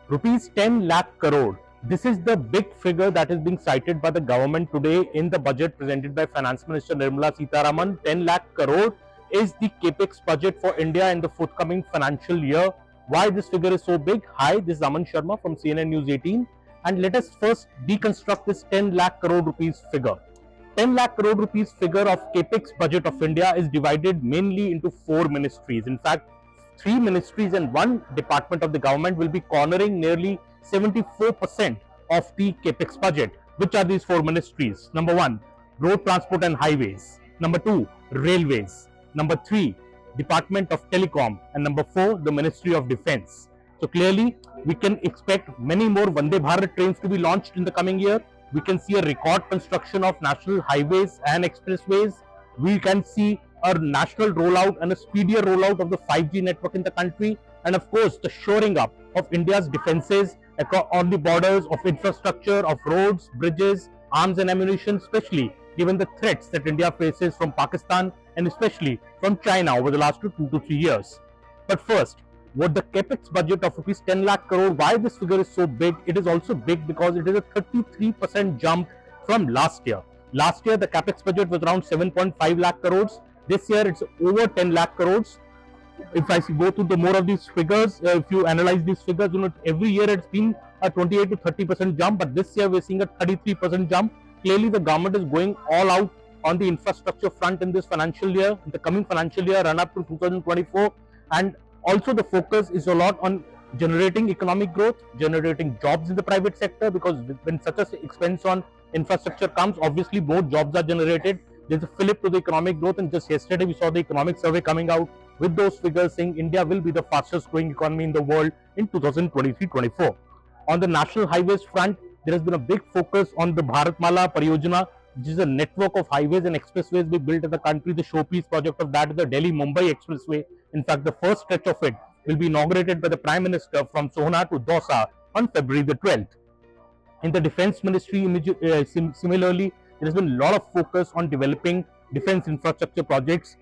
Rupees 10 lakh crore. This is the big figure that is being cited by the government today in the budget presented by Finance Minister Nirmala Sitharaman. 10 lakh crore is the Capex budget for India in the forthcoming financial year. Why this figure is so big? Hi, this is Aman Sharma from CNN News 18, and let us first deconstruct this 10 lakh crore rupees figure. 10 lakh crore rupees figure of Capex budget of India is divided mainly into 4 ministries. In fact, 3 ministries and 1 department of the government will be cornering nearly 74% of the Capex budget. Which are these 4 ministries? Number 1, Road Transport and Highways. Number 2, Railways. Number 3, Department of Telecom. And number 4, the Ministry of Defence. So clearly, we can expect many more Vande Bharat trains to be launched in the coming year. We can see a record construction of national highways and expressways. We can see a national rollout and a speedier rollout of the 5G network in the country, and of course the shoring up of India's defences on the borders, of infrastructure, of roads, bridges, arms and ammunition, especially given the threats that India faces from Pakistan and especially from China over the last 2 to 3 years. But first, what the Capex budget of rupees 10 lakh crore, why this figure is so big? It is also big because it is a 33% jump from last year. Last year, the Capex budget was around 7.5 lakh crores. This year, it's over 10 lakh crores. If I go through the more of these figures, if you analyze these figures, every year it's been a 28 to 30% jump, but this year we're seeing a 33% jump. Clearly, the government is going all out on the infrastructure front in this financial year, in the coming financial year, run up to 2024, and also the focus is a lot on generating economic growth, generating jobs in the private sector, because when such an expense on infrastructure comes, obviously more jobs are generated. There's a fillip to the economic growth, and just yesterday we saw the economic survey coming out with those figures saying India will be the fastest growing economy in the world in 2023-24. On the national highways front, there has been a big focus on the Bharatmala Pariyojana, which is a network of highways and expressways we built in the country. The showpiece project of that is the Delhi-Mumbai Expressway. In fact, the first stretch of it will be inaugurated by the Prime Minister from Sohna to Dausa on February the 12th. In the Defence Ministry, similarly, there has been a lot of focus on developing defence infrastructure projects.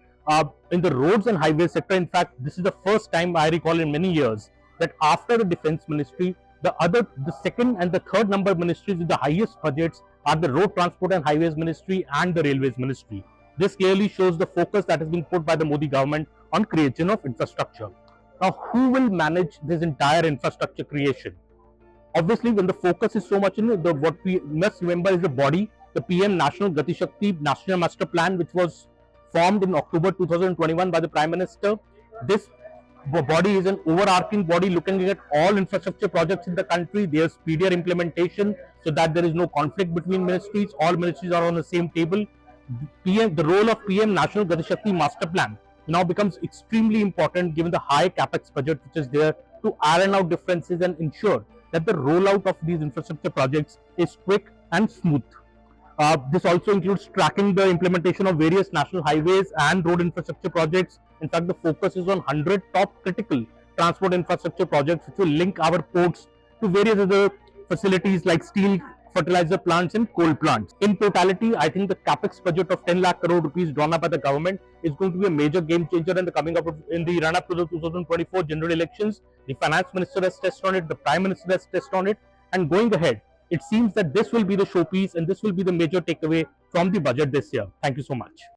In the roads and highway sector, in fact, this is the first time I recall in many years that after the Defence Ministry, the second and the third number ministries with the highest budgets are the Road Transport and Highways Ministry and the Railways Ministry. This clearly shows the focus that has been put by the Modi government on creation of infrastructure. Now, who will manage this entire infrastructure creation? Obviously, when the focus is so much in what we must remember is the body, the PM National Gati Shakti National Master Plan, which was formed in October 2021 by the Prime Minister. This body is an overarching body looking at all infrastructure projects in the country, their speedier implementation so that there is no conflict between ministries. All ministries are on the same table. The role of PM National Gati Shakti Master Plan now becomes extremely important given the high Capex budget which is there to iron out differences and ensure that the rollout of these infrastructure projects is quick and smooth. This also includes tracking the implementation of various national highways and road infrastructure projects. In fact, the focus is on 100 top critical transport infrastructure projects which will link our ports to various other facilities like steel, fertilizer plants and coal plants. In totality, I think the Capex budget of 10 lakh crore rupees drawn up by the government is going to be a major game changer in the coming up in the run up to the 2024 general elections. The Finance Minister has tested on it, the Prime Minister has tested on it, and going ahead, it seems that this will be the showpiece and this will be the major takeaway from the budget this year. Thank you so much.